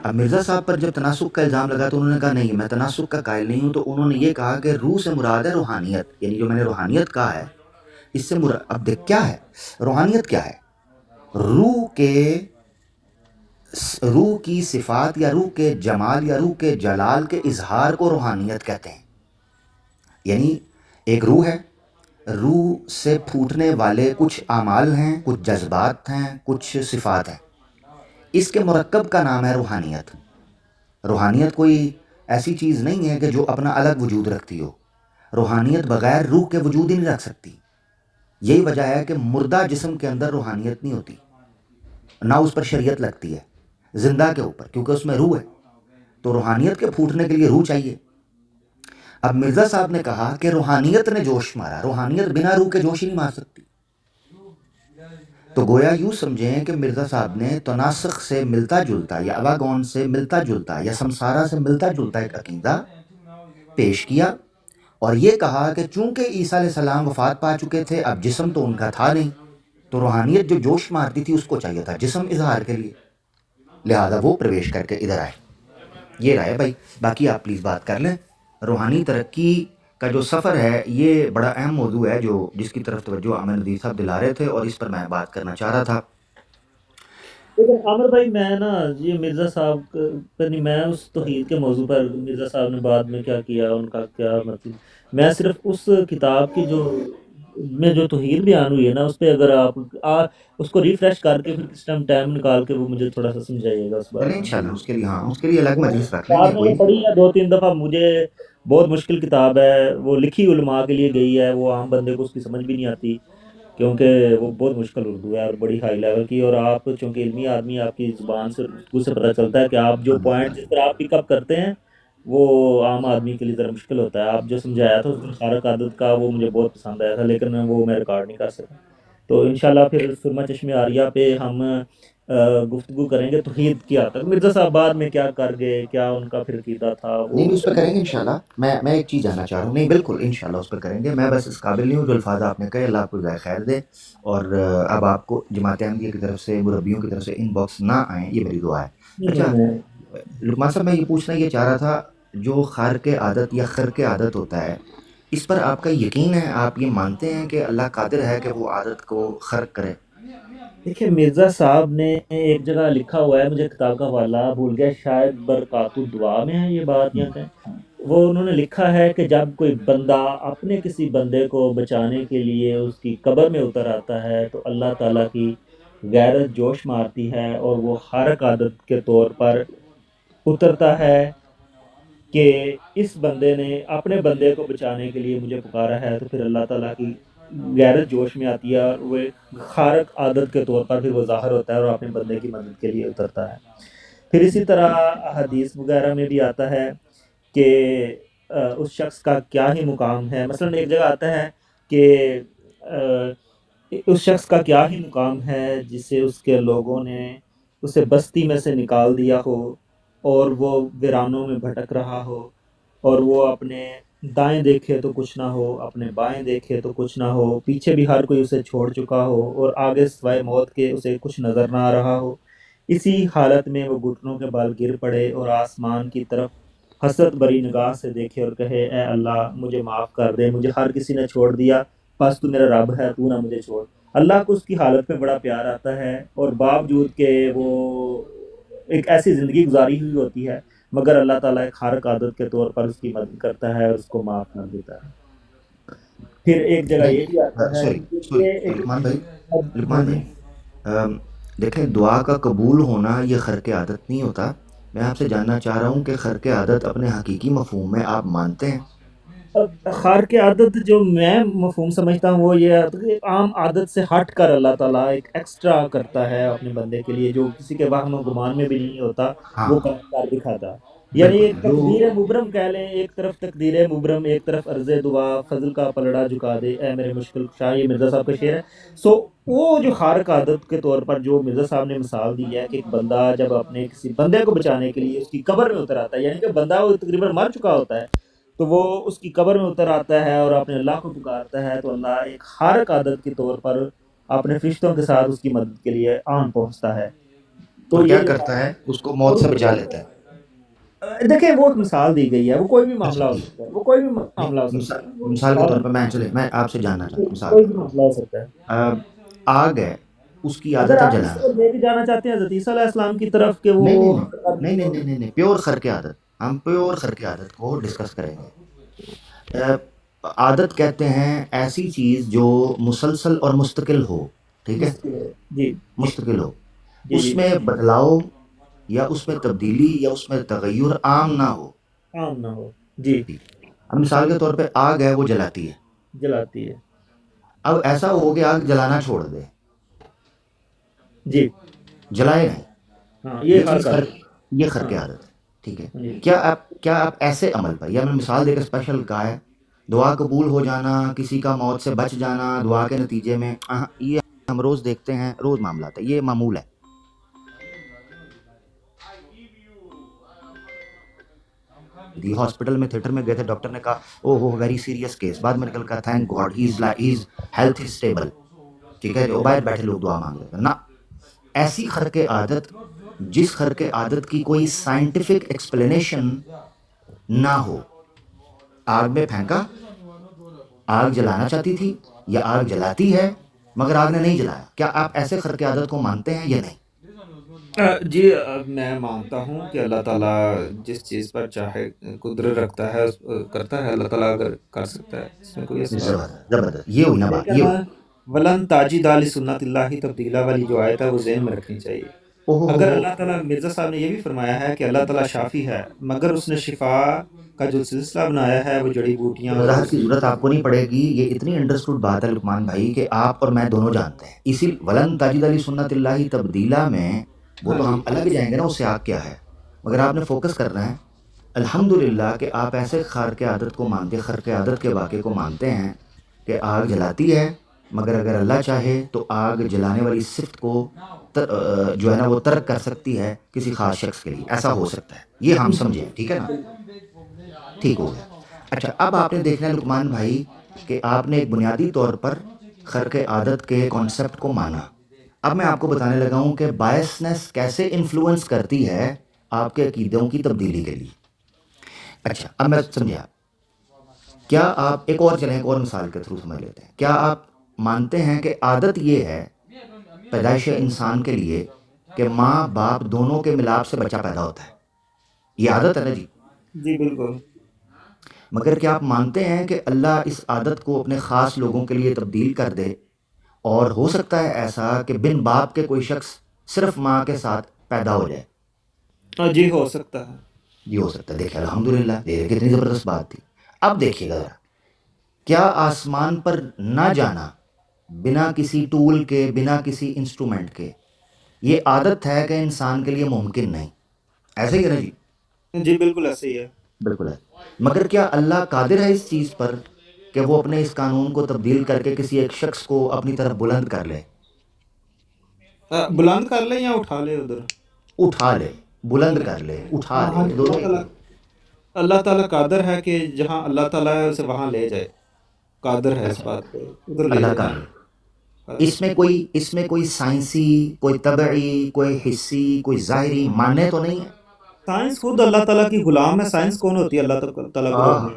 اب مرزا صاحب پر جب تناسق کا الزام لگا تو انہوں نے کہا نہیں میں تناسق کا قائل نہیں ہوں، تو انہوں نے یہ کہا کہ روح سے مراد ہے روحانیت، یعنی جو میں نے روحانیت کہا ہے اس سے مراد، اب دیکھ کیا ہے روحانیت، کیا ہے روح کی صفات یا روح کے جمال یا روح کے جلال کے اظہار کو روحانیت کہتے ہیں، یعنی ایک روح ہے، روح سے پھوٹنے والے کچھ اعمال ہیں، کچھ جذبات ہیں، کچھ صفات ہیں، اس کے مرکب کا نام ہے روحانیت۔ روحانیت کوئی ایسی چیز نہیں ہے کہ جو اپنا الگ وجود رکھتی ہو، روحانیت بغیر روح کے وجود ہی نہیں رکھ سکتی۔ یہی وجہ ہے کہ مردہ جسم کے اندر روحانیت نہیں ہوتی، نہ اس پر شریعت لگتی ہے زندہ کے اوپر، کیونکہ اس میں روح ہے۔ تو روحانیت کے پھوٹنے کے لیے روح چاہیے۔ اب مرزا صاحب نے کہا کہ روحانیت نے جوش مارا، روحانیت بنا روح کے جوش ہی نہیں مار سکتی۔ تو گویا یوں سمجھیں کہ مرزا صاحب نے تناسخ سے ملتا جلتا یا اواگون سے ملتا جلتا یا سمسارا سے ملتا جلتا ایک عقیدہ پیش کیا، اور یہ کہا کہ چونکہ عیسیٰ علیہ السلام وفات پا چکے تھے، اب جسم تو ان کا تھا نہیں، تو روحانیت جو جوش مارتی تھی اس کو چاہیے تھا جسم اظہار کے لیے، لہذا وہ پرویش کر کے ادھر آئے۔ یہ رائے بھائی، باقی آپ پلیز بات کر لیں۔ روحانی ترقی کا جو سفر ہے یہ بڑا اہم موضوع ہے جس کی طرف توجہ عامر ندیر صاحب دلا رہے تھے، اور اس پر میں بات کرنا چاہ رہا تھا۔ لیکن عامر بھائی میں نا یہ مرزا صاحب پر نہیں، میں اس توحید کے موضوع پر مرزا صاحب نے بعد میں کیا کیا، ان کا کیا مطلب، میں صرف اس کتاب کی جو توحید بیان ہوئی ہے نا، اس پہ اگر آپ اس کو ریفریش کر کے پھر کس ٹائم نکال کے وہ مجھے تھوڑا سا سمجھائیے گا اس بارے میں۔ انشاءاللہ اس کے لیے اس کے لیے الگ مجلس رکھ لیں کتاب گے میں نے پڑھی ہے 2-3 دفعہ، مجھے بہت مشکل کتاب ہے، وہ لکھی علماء کے لیے گئی ہے، وہ عام بندے کو اس کی سمجھ بھی نہیں آتی، کیونکہ وہ بہت مشکل اردو ہے اور بڑی ہائی لیول کی، اور آپ چونکہ علمی آدمی، آپ کی زبان سے گفتگو سے پتہ چلتا ہے کہ آپ جو پوائنٹ جس طرح آپ پک اپ کرتے ہیں وہ عام آدمی کے لیے ذرا مشکل ہوتا ہے۔ آپ جو سمجھایا تھا اس دن خارق عادت کا، وہ مجھے بہت پسند آیا تھا، لیکن وہ میں ریکارڈ نہیں کر سکا۔ تو انشاءاللہ پھر سرما چشم عاریہ پہ ہم گفتگو کریں گے توحید کی حد تک۔ مرزا صاحب بعد میں کیا کر گئے، کیا ان کا پھر عقیدہ تھا، نہیں اس پہ کریں گے انشاءاللہ۔ میں ایک چیز جاننا چاہ رہا ہوں، نہیں بالکل انشاءاللہ اس پہ کریں گے، میں بس اس قابل نہیں ہوں جو الفاظ آپ نے کہے، اللہ آپ کو جزائے خیر دے، اور اب آپ کو جماعت احمدیہ کی طرف سے، مربیوں کی طرف سے ان باکس نہ آئیں، یہ میری دعا ہے۔ اچھا لقمان صاحب، میں یہ پوچھنا یہ چاہ رہا تھا، جو خارق عادت یا خرق عادت ہوتا ہے، اس پر آپ کا یقین ہے، آپ یہ مانتے ہیں کہ اللہ قادر ہے کہ وہ عادت کو خرق کرے؟ دیکھیں مرزا صاحب نے ایک جگہ لکھا ہوا ہے، مجھے کتاب کا حوالہ بھول گیا، شاید برکات الدعا میں ہے یہ بات یا کہیں، وہ انہوں نے لکھا ہے کہ جب کوئی بندہ اپنے کسی بندے کو بچانے کے لیے اس کی قبر میں اتر آتا ہے تو اللہ تعالیٰ کی غیرت جوش مارتی ہے، اور وہ خارق عادت کے طور پر اترتا ہے کہ اس بندے نے اپنے بندے کو بچانے کے لیے مجھے پکارا ہے، تو پھر اللہ تعالیٰ کی غیرت جوش میں آتی ہے، اور وہ خارق عادت کے طور پر پھر وہ ظاہر ہوتا ہے اور اپنے بندے کی مدد کے لیے اترتا ہے۔ پھر اسی طرح حدیث وغیرہ میں بھی آتا ہے کہ اس شخص کا کیا ہی مقام ہے، مثلا ایک جگہ آتا ہے کہ اس شخص کا کیا ہی مقام ہے جسے اس کے لوگوں نے اسے بستی میں سے نکال دیا ہو، اور وہ ویرانوں میں بھٹک رہا ہو، اور وہ اپنے دائیں دیکھے تو کچھ نہ ہو، اپنے بائیں دیکھے تو کچھ نہ ہو، پیچھے بھی ہر کوئی اسے چھوڑ چکا ہو، اور آگے سوائے موت کے اسے کچھ نظر نہ آ رہا ہو۔ اسی حالت میں وہ گھٹنوں کے بال گر پڑے اور آسمان کی طرف حسرت بری نگاہ سے دیکھے اور کہے، اے اللہ مجھے معاف کر دے، مجھے ہر کسی نے چھوڑ دیا، بس تو میرا رب ہے، تو نہ مجھے چھوڑ۔ اللہ کو اس کی حالت پہ بڑا پیار آتا ہے، اور باوجود کہ وہ ایک ایسی زندگی گزاری ہوئی ہوتی ہے، مگر اللہ تعالیٰ ایک خارق عادت کے طور پر اس کی مدد کرتا ہے اور اس کو معاف کر دیتا ہے۔ پھر ایک جگہ یہ بھی آتا ہے، لقمان بھائی دیکھیں، دعا کا قبول ہونا یہ خرق عادت نہیں ہوتا۔ میں آپ سے جاننا چاہ رہا ہوں کہ خرق عادت اپنے حقیقی مفہوم میں آپ مانتے ہیں؟ خارق عادت جو میں مفہوم سمجھتا ہوں وہ یہ ہے کہ عام عادت سے ہٹ کر اللہ تعالیٰ ایک ایکسٹرا کرتا ہے اپنے بندے کے لیے، جو کسی کے وہم و گمان میں بھی نہیں ہوتا، وہ کر دکھاتا۔ یعنی ایک تقدیر مبرم کہہ لیں، ایک طرف تقدیر مبرم، ایک طرف عرض دعا، فضل کا پلڑا جھکا دے اے میرے مشکل کشا، یہ مرزا صاحب کا شعر ہے۔ وہ جو خارق عادت کے طور پر جو مرزا صاحب نے مثال دی ہے کہ ایک بندہ جب اپنے کسی بندے کو بچانے کے لیے اس کی قبر میں اتر آتا ہے، یعنی کہ بندہ وہ تقریباً مر چکا ہوتا ہے، تو وہ اس کی قبر میں اتر آتا ہے اور اپنے اللہ کو پکارتا ہے، تو اللہ ایک خارق عادت کے طور پر اپنے فرشتوں کے ساتھ اس کی مدد کے لیے آن پہنچتا ہے۔ تو کیا کرتا ہے؟ اس کو موت سے بچا لیتا ہے۔ دیکھیں وہ ایک مثال دی گئی ہے، وہ کوئی بھی معاملہ ہو سکتا ہے، وہ کوئی بھی معاملہ ہو سکتا ہے، مثال کے طور پر میں آپ سے جاننا چاہتا ہوں، مثال کوئی بھی معاملہ ہو سکتا ہے۔ آگ ہے، اس کی عادت ہے جلانا۔ لے کے جانا چاہتے ہیں حضرت عیسیٰ علیہ السلام کی طرف کہ وہ نہیں، پیور خرق عادت، ہم پیور خرق عادت کو ڈسکس کریں گے۔ عادت کہتے ہیں ایسی چیز جو مسلسل اور مستقل ہو، ٹھیک ہے، جی مستقل ہو، جی اس جی میں بدلاؤ یا اس میں تبدیلی یا اس میں تغیر عام نہ ہو. عام نہ ہو. جی اب مثال کے طور پہ آگ ہے وہ جلاتی ہے، جلاتی ہے. اب ایسا ہو کہ آگ جلانا چھوڑ دے، جی جلائے نہیں، ہاں یہ یہ چیز فرق ہے. یہ خرق عادت ہے، ٹھیک ہے. جی کیا آپ ایسے عمل پر، یا میں مثال دے کے اسپیشل کہا ہے دعا قبول ہو جانا، کسی کا موت سے بچ جانا دعا کے نتیجے میں، یہ ہم روز دیکھتے ہیں، روز معاملات ہے، یہ معمول ہے. ہاسپٹل میں تھیٹر میں گئے تھے، ڈاکٹر نے کہا او ہو ویری سیریس کیس، بعد میں نکل کر thank God he is health is stable, ٹھیک ہے. باہر بیٹھے لوگ دعا مانگ رہے تھے. نہ، ایسی خرق عادت جس خرق عادت کی کوئی سائنٹیفک ایکسپلینیشن نہ ہو، آگ میں پھینکا، آگ جلانا چاہتی تھی یا آگ جلاتی ہے مگر آگ نے نہیں جلایا، کیا آپ ایسے خرق عادت کو مانتے ہیں یا نہیں؟ جی میں مانتا ہوں کہ اللہ تعالیٰ جس چیز پر چاہے قدرت رکھتا ہے کرتا ہے. اللہ تعالیٰ اگر کر سکتا ہے اس میں کوئی ایسی بات زبردست، یہ ہوئی نا بات، یہ ہوئی. ولن تاجد علی سنت اللہ تبدیلہ والی جو آیت ہے وہ ذہن میں رکھنی چاہیے. اگر اللہ تعالیٰ، مرزا صاحب نے یہ بھی فرمایا ہے کہ اللہ تعالیٰ شافی ہے، مگر اس نے شفا کا جو سلسلہ بنایا ہے وہ جڑی بوٹیاں، وضاحت کی ضرورت آپ کو نہیں پڑے گی، یہ اتنی انڈرسٹوڈ بات ہے لقمان بھائی کہ آپ اور میں دونوں جانتے ہیں. اسی ولن تاجد علی سنت اللہ تبدیلہ میں وہ تو ہم الگ جائیں گے نا، اس سے آگ کیا ہے، مگر آپ نے فوکس کرنا ہے الحمدللہ کہ آپ ایسے خرق عادت کو مانتے، خرق عادت کے واقعے کو مانتے ہیں کہ آگ جلاتی ہے، مگر اگر اللہ چاہے تو آگ جلانے والی صفت کو جو ہے نا وہ ترک کر سکتی ہے کسی خاص شخص کے لیے، ایسا ہو سکتا ہے. یہ ہم سمجھیں، ٹھیک ہے نا، ٹھیک ہو گیا. اچھا، اب آپ نے دیکھنا ہے لقمان بھائی کہ آپ نے ایک بنیادی طور پر خرق عادت کے کانسیپٹ کو مانا. اب میں آپ کو بتانے لگا ہوں کہ بائسنس کیسے انفلوئنس کرتی ہے آپ کے عقیدوں کی تبدیلی کے لیے. اچھا، اب میں سمجھا. کیا آپ ایک اور چلیں، ایک اور مثال کے تھرو سمجھ لیتے ہیں. کیا آپ مانتے ہیں کہ عادت یہ ہے پیدائش انسان کے لیے کہ ماں باپ دونوں کے ملاپ سے بچہ پیدا ہوتا ہے؟ یہ عادت ہے نا جی. جی بالکل. مگر کیا آپ مانتے ہیں کہ اللہ اس عادت کو اپنے خاص لوگوں کے لیے تبدیل کر دے، اور ہو سکتا ہے ایسا کہ بن باپ کے کوئی شخص صرف ماں کے ساتھ پیدا ہو جائے؟ جی ہو سکتا ہے. جی ہو سکتا ہے. دیکھیں الحمدللہ، دیکھیں کتنی زبردست بات تھی. اب دیکھیے گا، کیا آسمان پر نہ جانا بنا کسی ٹول کے، بنا کسی انسٹرومنٹ کے، یہ عادت ہے کہ انسان کے لیے ممکن نہیں؟ ایسے ہی ہے نا جی؟ جی بالکل ایسے ہی ہے. بالکل ہے. مگر کیا اللہ قادر ہے اس چیز پر کہ وہ اپنے اس قانون کو تبدیل کر کے کسی ایک شخص کو اپنی طرف بلند کر لے؟ بلند کر لے یا اٹھا لے؟ ادھر اٹھا لے، بلند کر لے، اٹھا لے، دونوں. اللہ تعالیٰ قادر ہے کہ جہاں اللہ تعالیٰ ہے اسے وہاں لے جائے، قادر ہے اس بات پہ، ادھر لے اللہ جائے. کا اس میں کوئی سائنسی، کوئی طبعی، کوئی حصی، کوئی ظاہری معنی تو نہیں ہے؟ سائنس خود اللہ تعالیٰ کی غلام ہے. سائنس کون ہوتی ہے؟ اللہ تعالیٰ کو.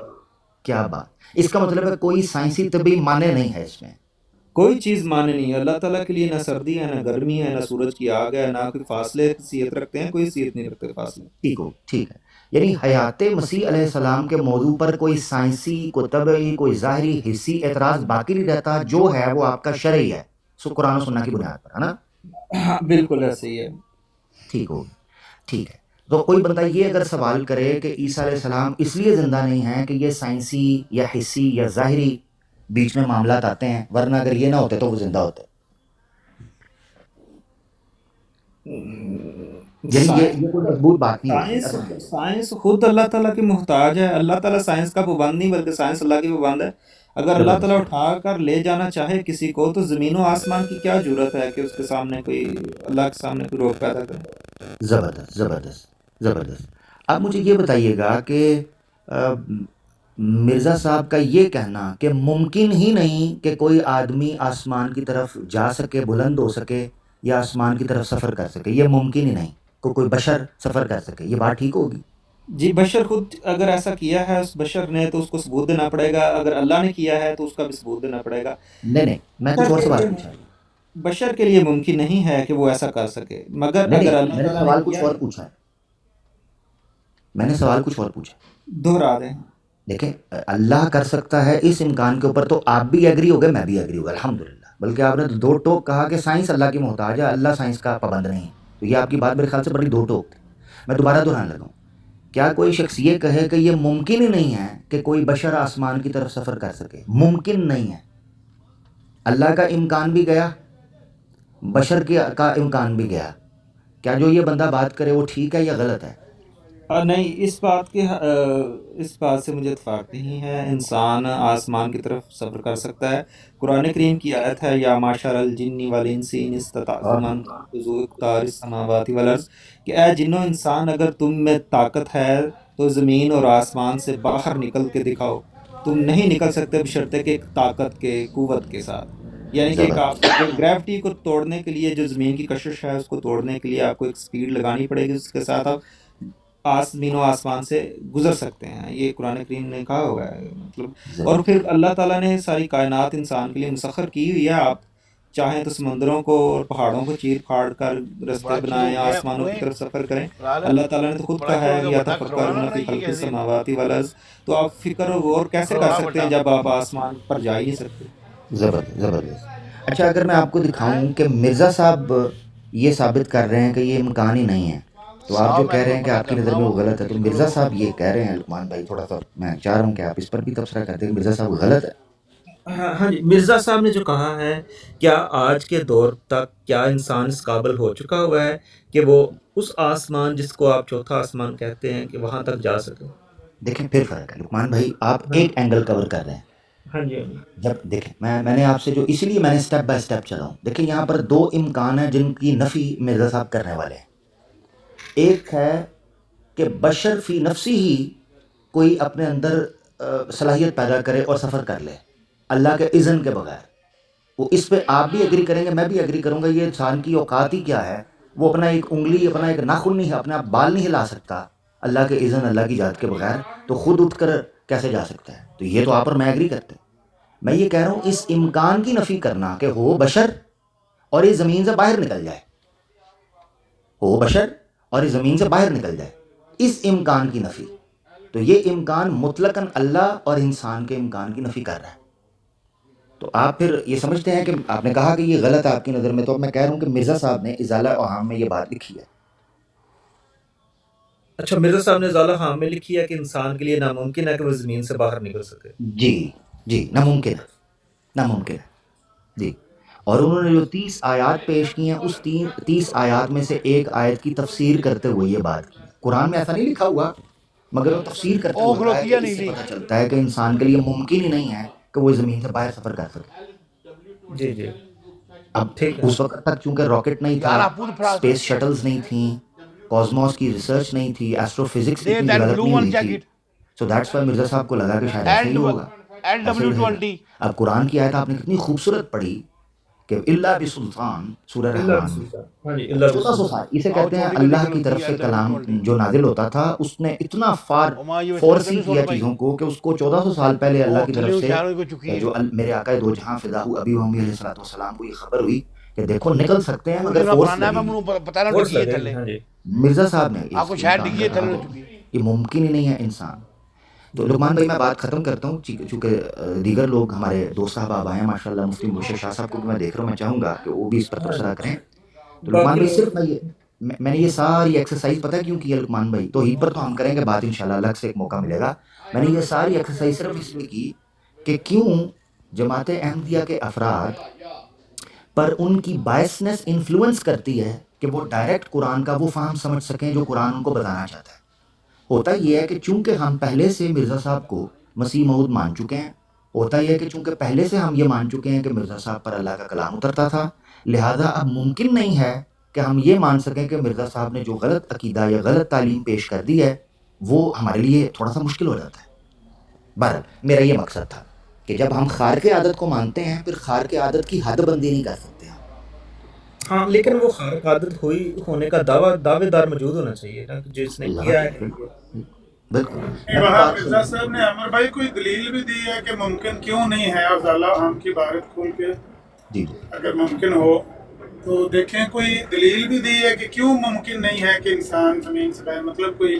کیا بات! اس کا مطلب ہے کوئی سائنسی طبی معنی نہیں ہے اس میں؟ کوئی چیز معنی نہیں ہے. اللہ تعالیٰ کے لیے نہ سردی ہے، نہ گرمی ہے، نہ سورج کی آگ ہے، نہ کوئی فاصلے حیثیت رکھتے ہیں، کوئی حیثیت نہیں رکھتے فاصلے. ٹھیک ہے. یعنی حیات مسیح علیہ السلام کے موضوع پر کوئی سائنسی، کوئی طبعی، کوئی ظاہری، حصی اعتراض باقی نہیں رہتا، جو ہے وہ آپ کا شرعی ہے، قرآن و سنت کی بنیاد پر، ہے نا؟ بالکل ایسے ہی ہے. ٹھیک ہو، ٹھیک ہے. تو کوئی بندہ یہ اگر سوال کرے کہ عیسیٰ علیہ السلام اس لیے زندہ نہیں ہیں کہ یہ سائنسی یا حصی یا ظاہری بیچ میں معاملات آتے ہیں، ورنہ اگر یہ نہ ہوتے تو وہ زندہ ہوتے. یہ کوئی مضبوط بات نہیں ہے. سائنس خود اللہ تعالیٰ کی محتاج ہے. اللہ تعالیٰ سائنس کا پابند نہیں بلکہ سائنس اللہ کی پابند ہے. اگر اللہ تعالیٰ اٹھا کر لے جانا چاہے کسی کو تو زمین و آسمان کی کیا ضرورت ہے کہ اس کے سامنے کوئی، اللہ کے سامنے کوئی روک پیدا کرے. زبردست زبردست زبردست. اب مجھے یہ بتائیے گا کہ مرزا صاحب کا یہ کہنا کہ ممکن ہی نہیں کہ کوئی آدمی آسمان کی طرف جا سکے، بلند ہو سکے، یا آسمان کی طرف سفر کر سکے، یہ ممکن ہی نہیں کہ کوئی بشر سفر کر سکے، یہ بات ٹھیک ہوگی؟ جی بشر خود اگر ایسا کیا ہے اس بشر نے تو اس کو ثبوت دینا پڑے گا. اگر اللہ نے کیا ہے تو اس کا بھی ثبوت دینا پڑے گا. نہیں، میں کچھ اور سوال پوچھا. بشر کے لیے ممکن نہیں ہے کہ وہ ایسا کر سکے، مگر اگر اللہ میں نے سوال کچھ اور پوچھا ہے. میں نے سوال کچھ اور پوچھا. دہرا دیں. دیکھیں اللہ کر سکتا ہے اس امکان کے اوپر، تو آپ بھی ایگری ہو گئے، میں بھی ایگری ہو گیا الحمدللہ، بلکہ آپ نے دو ٹوک کہا کہ سائنس اللہ کی محتاج ہے، اللہ سائنس کا پابند نہیں ہے، تو یہ آپ کی بات میرے خیال سے بڑی دو ٹوک تھی۔ میں دوبارہ دہرانے لگا ہوں، کیا کوئی شخص یہ کہے کہ یہ ممکن ہی نہیں ہے کہ کوئی بشر آسمان کی طرف سفر کر سکے؟ ممکن نہیں ہے، اللہ کا امکان بھی گیا، بشر کا امکان بھی گیا، کیا جو یہ بندہ بات کرے وہ ٹھیک ہے یا غلط ہے؟ نہیں، اس بات سے مجھے اتفاق نہیں ہے، انسان آسمان کی طرف سفر کر سکتا ہے۔ قرآن کریم کی آیت ہے یا معشر الجن والانس ان استطعتم ان تنفذوا اقطار السماوات والارض، کہ اے جنو انسان اگر تم میں طاقت ہے تو زمین اور آسمان سے باہر نکل کے دکھاؤ۔ تم نہیں نکل سکتے بشرطے کہ ایک طاقت کے، قوت کے ساتھ، یعنی کہ گریوٹی کو توڑنے کے لیے، جو زمین کی کشش ہے اس کو توڑنے کے لیے آپ کو ایک سپیڈ لگانی پڑے گی، اس کے ساتھ آپ زمین و آسمان سے گزر سکتے ہیں، یہ قرآن کریم نے کہا ہوا ہے مطلب۔ اور پھر اللہ تعالیٰ نے ساری کائنات انسان کے لیے مسخر کی ہوئی ہے، آپ چاہیں تو سمندروں کو اور پہاڑوں کو چیر پھاڑ کر رستے بنائیں، آسمانوں کی طرف سفر کریں۔ اللہ تعالیٰ نے تو خود کہا ہے یا تفکرون فی خلق السماوات والارض، تو آپ فکر و غور کیسے کر سکتے ہیں جب آپ آسمان پر جا ہی نہیں سکتے؟ زبردست۔ اچھا اگر میں آپ کو دکھاؤں کہ مرزا صاحب یہ ثابت کر رہے ہیں کہ یہ امکان ہی نہیں ہے، تو آپ جو کہہ رہے ہیں کہ آپ کی نظر میں وہ غلط ہے، تو مرزا صاحب یہ کہہ رہے ہیں، لقمان بھائی تھوڑا سا میں چاہ رہا ہوں کہ آپ اس پر بھی تبصرہ کرتے ہیں، مرزا صاحب غلط ہے۔ ہاں جی، مرزا صاحب نے جو کہا ہے، کیا آج کے دور تک کیا انسان اس قابل ہو چکا ہوا ہے کہ وہ اس آسمان جس کو آپ چوتھا آسمان کہتے ہیں کہ وہاں تک جا سکے؟ دیکھیں پھر فرق ہے لقمان بھائی، آپ ایک اینگل کور کر رہے ہیں۔ ہاں جی، جب دیکھیں میں نے آپ سے جو، اس لیے میں نے سٹیپ بائی سٹیپ چلا ہوں، دیکھیں یہاں پر دو امکان ہیں جن کی نفی مرزا صاحب کرنے والے ہیں۔ ایک ہے کہ بشر فی نفسی ہی کوئی اپنے اندر صلاحیت پیدا کرے اور سفر کر لے اللہ کے اذن کے بغیر، وہ اس پہ آپ بھی ایگری کریں گے، میں بھی ایگری کروں گا، یہ انسان کی اوقات ہی کیا ہے، وہ اپنا ایک انگلی، اپنا ایک ناخن نہیں ہے، اپنا بال نہیں ہلا سکتا اللہ کے اذن، اللہ کی ذات کے بغیر، تو خود اٹھ کر کیسے جا سکتا ہے؟ تو یہ تو آپ اور میں ایگری کرتے ہیں۔ میں یہ کہہ رہا ہوں اس امکان کی نفی کرنا کہ ہو بشر اور اس زمین سے باہر نکل جائے، ہو بشر اور اس زمین سے باہر نکل جائے، اس امکان کی نفی، تو یہ امکان مطلقاً اللہ اور انسان کے امکان کی نفی کر رہا ہے۔ تو آپ پھر یہ سمجھتے ہیں کہ آپ نے کہا کہ یہ غلط ہے آپ کی نظر میں، تو اب میں کہہ رہا ہوں کہ مرزا صاحب نے ازالہ اوہام میں یہ بات لکھی ہے۔ اچھا، مرزا صاحب نے ازالہ اوہام میں لکھی ہے کہ انسان کے لیے ناممکن ہے کہ وہ زمین سے باہر نکل سکے۔ جی ناممکن ہے جی۔ اور انہوں نے جو 30 آیات پیش کی ہیں، اس 30 آیات میں سے ایک آیت کی تفسیر کرتے ہوئے یہ بات کی، قرآن میں ایسا نہیں لکھا ہوا، مگر وہ تفسیر کرتے ہوئے کہا ہے کہ اس سے پتہ چلتا ہے کہ انسان کے لیے ممکن ہی نہیں ہے کہ وہ زمین سے باہر سفر کر سکے۔ جی۔ اب اس وقت تک چونکہ راکٹ نہیں تھا، اسپیس شٹلز نہیں تھیں، کاسموس کی ریسرچ نہیں تھی، ایسٹرو فزکس اتنی ڈیولپ نہیں ہوئی تھی، سو دیٹس وائی مرزا صاحب کو لگا کہ شاید ایسا ہی ہوگا۔ اب قرآن کی آیت آپ نے کتنی خوبصورت پڑھی کہ اللہ بسلطان، سورہ رحمان میں 1400 سال، اسے کہتے ہیں اللہ کی طرف سے کلام جو نازل ہوتا تھا، اس نے اتنا فورسی کیا چیزوں کو کہ اس کو 1400 سال پہلے اللہ کی طرف سے، جو میرے آقا دو جہاں فدا ہو ابی ہوں علیہ الصلوۃ والسلام کو یہ خبر ہوئی کہ دیکھو نکل سکتے ہیں مگر فورس لگی۔ مرزا صاحب نے یہ ممکن ہی نہیں ہے انسان۔ تو لقمان بھائی میں بات ختم کرتا ہوں، چونکہ دیگر لوگ ہمارے دوست صاحب آئے ہیں ماشاءاللہ، مفتی مبشر شاہ صاحب کو بھی میں دیکھ رہا ہوں، میں چاہوں گا کہ وہ بھی اس پر تبصرہ کریں۔ تو لقمان بھائی صرف میں نے یہ ساری ایکسرسائز پتہ کیوں کی ہے لقمان بھائی، توحید پر تو ہم کریں گے بات انشاءاللہ، الگ سے ایک موقع ملے گا، میں نے یہ ساری ایکسرسائز صرف اس لیے کی کہ کیوں جماعت احمدیہ کے افراد پر ان کی بائسنس انفلوئنس کرتی ہے کہ وہ ڈائریکٹ قرآن کا وہ فہم سمجھ سکیں جو قرآن ان کو بتانا چاہتا ہے۔ ہوتا یہ ہے کہ چونکہ ہم پہلے سے مرزا صاحب کو مسیح موعود مان چکے ہیں، ہوتا یہ ہے کہ چونکہ پہلے سے ہم یہ مان چکے ہیں کہ مرزا صاحب پر اللہ کا کلام اترتا تھا، لہٰذا اب ممکن نہیں ہے کہ ہم یہ مان سکیں کہ مرزا صاحب نے جو غلط عقیدہ یا غلط تعلیم پیش کر دی ہے وہ ہمارے لیے تھوڑا سا مشکل ہو جاتا ہے۔ بہرحال میرا یہ مقصد تھا کہ جب ہم خارق عادت کو مانتے ہیں پھر خارق عادت کی حد بندی نہیں کر سکتے۔ ہاں، لیکن وہ خارق عادت ہونے کا دعوے دار موجود ہونا چاہیے نا، جس نے کیا ہے۔ بالکل وہاں مرزا صاحب نے عمر بھائی کوئی دلیل بھی دی ہے کہ ممکن کیوں نہیں ہے، ازالہ اوہام کی بارت کھول کے جی اگر ممکن ہو تو دیکھیں، کوئی دلیل بھی دی ہے کہ کیوں ممکن نہیں ہے کہ انسان زمین سے باہر، مطلب کوئی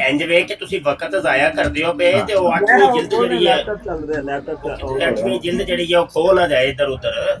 ਇੰਜ ਵੇ ਕਿ ਤੁਸੀਂ ਵਕਤ ਜ਼ਾਇਆ ਕਰਦੇ ਹੋ ਬੇ, ਤੇ ਉਹ 8ਵੀਂ ਜਿਲਦ ਜਿਹੜੀ ਹੈ ਲੈਪਟਾਪ ਚੱਲ ਰਿਹਾ, ਲੈਪਟਾਪ 8ਵੀਂ ਜਿਲਦ ਜਿਹੜੀ ਹੈ ਉਹ ਖੋ ਨਾ ਜਾਏ ਇਧਰ ਉਧਰ।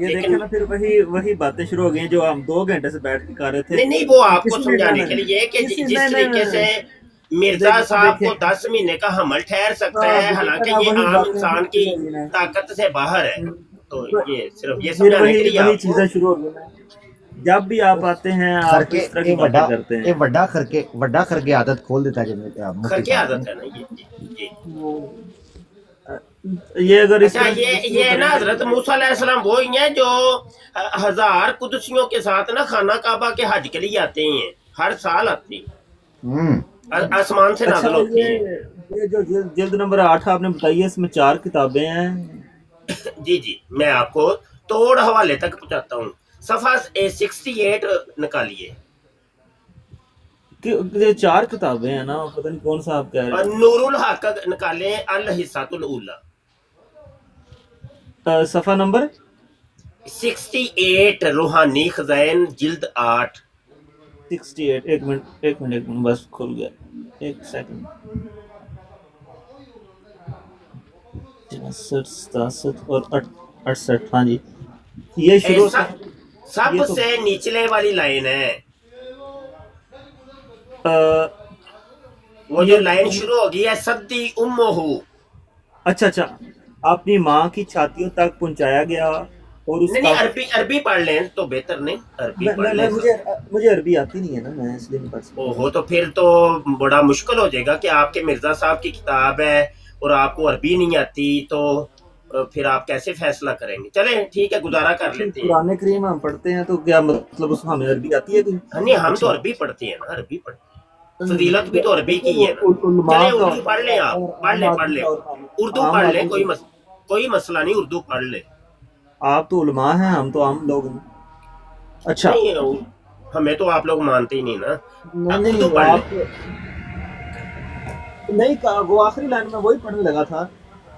یہ لیکن دیکھیں نا پھر وہی باتیں شروع ہو گئی ہیں جو ہم 2 گھنٹے سے بیٹھ کے کر رہے تھے. نہیں وہ آپ کو کسی نے سمجھانے جانا کے ہے لیے کہ کسی جس نہیں طریقے سے مرزا دیکھیں صاحب کو دیکھیں 10 مہینے کا حمل ٹھہر سکتا ہے بالکل حالانکہ نا یہ وہی عام باتیں انسان شروع کی ہو گئی نا. طاقت سے باہر ہے. تو یہ صرف یہ پھر سمجھانے کے لیے وہی آپ کو چیزیں شروع ہو گئی نا. جب بھی آپ آتے ہیں آپ خرکے اس طرح کی باتیں کرتے ہیں. وڈا خرکے عادت کھول دیتا ہے مفتی خرکے صاحب عادت نے. ہے نا یہ. یہ اگر اس اچھا طرح یہ نا حضرت موسیٰ علیہ السلام وہی ہیں جو 1000 قدسیوں کے ساتھ نا خانہ کعبہ کے حج کے لیے آتے ہیں. ہر سال آتے ہیں آسمان سے اچھا نازل ہوتی ہیں. یہ جو جلد نمبر 8 آپ نے بتائی ہے اس میں 4 کتابیں ہیں. جی میں آپ کو توڑ حوالے تک پہنچاتا ہوں. صفحہ 68 نکالیے. یہ 4 کتابیں ہیں نا پتہ نہیں کون سا آپ کہہ رہے ہیں. نور الحق نکالیں الحصۃ الاولی صفحہ نمبر 68 روحانی خزائن جلد 8. 68 ایک منٹ بس کھل گیا. ایک سیکنڈ. 67 اور 68 ہاں جی یہ شروع سب سے نچلے والی لائن ہے. وہ جو لائن شروع ہوگی ہے صدی امہ. اچھا اپنی ماں کی چھاتیوں تک پہنچایا گیا اور اس نہیں عربی پڑھ لیں تو بہتر. نہیں عربی پڑھ لیں. مجھے عربی آتی نہیں ہے نا میں اس لیے نہیں پڑھ سکتا. ہو تو پھر تو بڑا مشکل ہو جائے گا کہ آپ کے مرزا صاحب کی کتاب ہے اور آپ کو عربی نہیں آتی تو پھر آپ کیسے فیصلہ کریں گے. چلیں ٹھیک ہے گزارا کر لیتے ہیں. قرآن کریم ہم پڑھتے ہیں تو کیا مطلب اس میں ہمیں عربی آتی ہے؟ نہیں ہم تو عربی پڑھتے ہیں نا. عربی پڑھتے ہیں. فضیلت بھی تو عربی کی ہے نا. چلیں اردو پڑھ لیں. آپ پڑھ لیں اردو پڑھ لیں. کوئی مسئلہ نہیں. اردو پڑھ لیں. آپ تو علماء ہیں ہم تو عام لوگ ہیں. اچھا ہمیں تو آپ لوگ مانتے ہی نہیں نا. نہیں وہ آخری لائن میں وہی پڑھنے لگا تھا.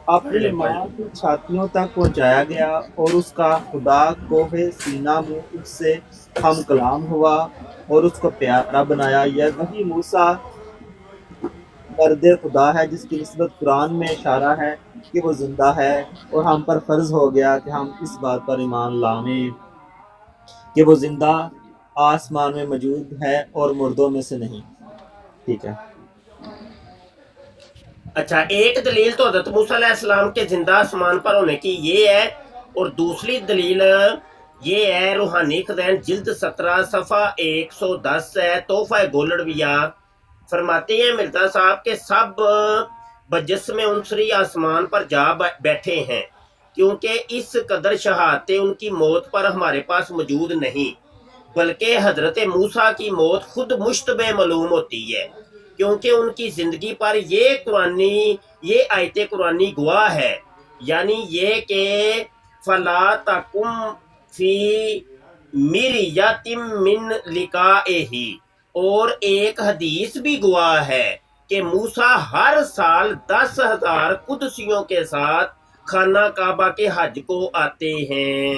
اپنی ماں کی چھاتیوں تک پہنچایا گیا اور اس کا خدا کوہ سینا میں اس سے ہم کلام ہوا اور اس کو پیارا بنایا. یہ وہی موسیٰ مرد خدا ہے جس کی نسبت قرآن میں اشارہ ہے کہ وہ زندہ ہے اور ہم پر فرض ہو گیا کہ ہم اس بات پر ایمان لائیں کہ وہ زندہ آسمان میں موجود ہے اور مردوں میں سے نہیں. ٹھیک ہے. اچھا ایک دلیل تو حضرت موسیٰ علیہ السلام کے زندہ آسمان پر ہونے کی یہ ہے اور دوسری دلیل یہ ہے روحانی خزائن جلد 17 صفحہ 110 ہے. تحفہ گولڑویہ فرماتے ہیں مرزا صاحب کے سب بجسم عنصری آسمان پر جا بیٹھے ہیں کیونکہ اس قدر شہادتیں ان کی موت پر ہمارے پاس موجود نہیں بلکہ حضرت موسیٰ کی موت خود مشتبہ معلوم ہوتی ہے کیونکہ ان کی زندگی پر یہ آیت قرآنی گواہ ہے. یعنی یہ کہ فلا تکم فی مریۃ من لقائہ. اور ایک حدیث بھی گواہ ہے کہ موسیٰ ہر سال 10,000 قدسیوں کے ساتھ خانہ کعبہ کے حج کو آتے ہیں.